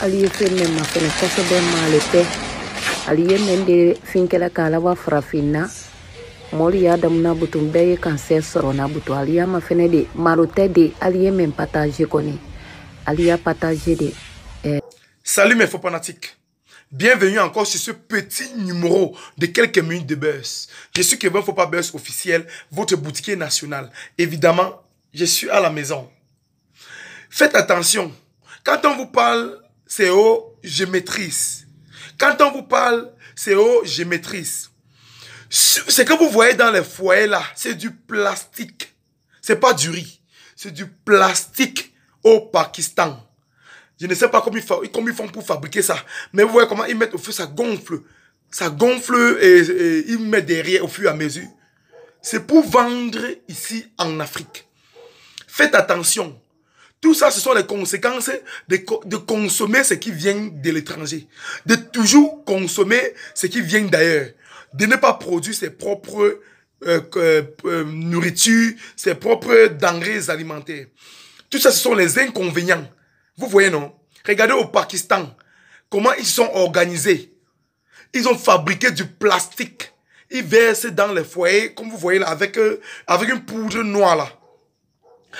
ali fe memma fene koso be malete ali yemende finkela kala wa frafina moli ya damna butum be cancer soro na butu ali ya ma fene de marote de ali yemem partager koni ali ya partager de Salut mes faux fanatiques. Bienvenue encore sur ce petit numéro de quelques minutes de buzz. Je suis Kevin Faut pas Buzz officiel, votre boutiquier national. Évidemment, je suis à la maison. Faites attention. Quand on vous parle, c'est oh, je maîtrise. Quand on vous parle, c'est oh, je maîtrise. Ce que vous voyez dans les foyers là, c'est du plastique. C'est pas du riz. C'est du plastique au Pakistan. Je ne sais pas comment ils font pour fabriquer ça. Mais vous voyez comment ils mettent au feu, ça gonfle. Ça gonfle et ils mettent derrière au fur et à mesure. C'est pour vendre ici en Afrique. Faites attention. Tout ça, ce sont les conséquences de consommer ce qui vient de l'étranger. De toujours consommer ce qui vient d'ailleurs. De ne pas produire ses propres nourritures, ses propres denrées alimentaires. Tout ça, ce sont les inconvénients. Vous voyez, non? Regardez au Pakistan, comment ils sont organisés. Ils ont fabriqué du plastique. Ils versent dans les foyers, comme vous voyez là, avec une poudre noire là.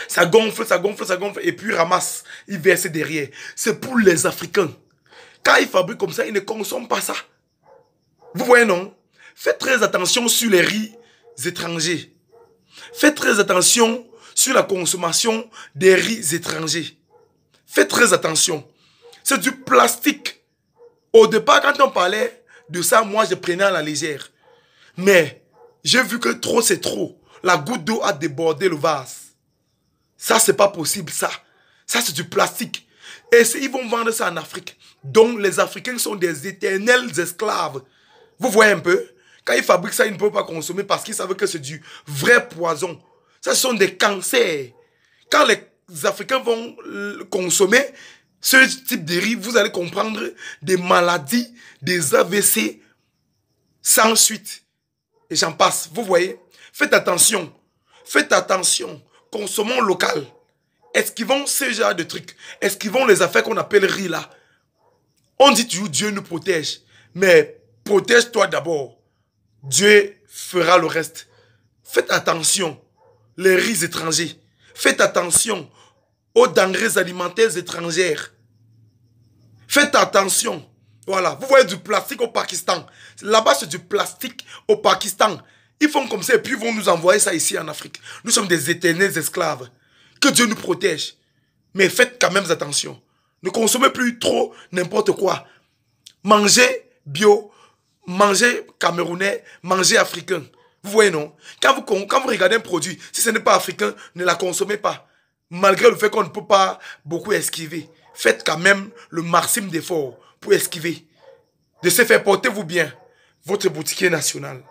Ça gonfle, ça gonfle, ça gonfle, et puis ramasse. Ils versent derrière. C'est pour les Africains. Quand ils fabriquent comme ça, ils ne consomment pas ça. Vous voyez, non? Faites très attention sur les riz étrangers. Faites très attention sur la consommation des riz étrangers. Faites très attention. C'est du plastique. Au départ, quand on parlait de ça, moi, je prenais à la légère. Mais j'ai vu que trop, c'est trop. La goutte d'eau a débordé le vase. Ça, c'est pas possible, ça. Ça, c'est du plastique. Et ils vont vendre ça en Afrique. Donc, les Africains sont des éternels esclaves. Vous voyez un peu? Quand ils fabriquent ça, ils ne peuvent pas consommer parce qu'ils savent que c'est du vrai poison. Ça, ce sont des cancers. Quand les Africains vont consommer ce type de riz, vous allez comprendre des maladies, des AVC sans suite. Et j'en passe. Vous voyez? Faites attention. Faites attention. Consommons local. Esquivons ce genre de trucs. Esquivons les affaires qu'on appelle riz là. On dit toujours Dieu nous protège. Mais protège-toi d'abord. Dieu fera le reste. Faites attention. Les riz étrangers. Faites attention aux denrées alimentaires étrangères. Faites attention. Voilà. Vous voyez du plastique au Pakistan. Là-bas, c'est du plastique au Pakistan. Ils font comme ça et puis ils vont nous envoyer ça ici en Afrique. Nous sommes des éternels esclaves. Que Dieu nous protège. Mais faites quand même attention. Ne consommez plus trop n'importe quoi. Mangez bio, mangez camerounais, mangez africain. Vous voyez, non? Quand vous regardez un produit, si ce n'est pas africain, ne la consommez pas. Malgré le fait qu'on ne peut pas beaucoup esquiver. Faites quand même le maximum d'efforts pour esquiver. De ce fait, portez-vous bien. Votre boutiquier national.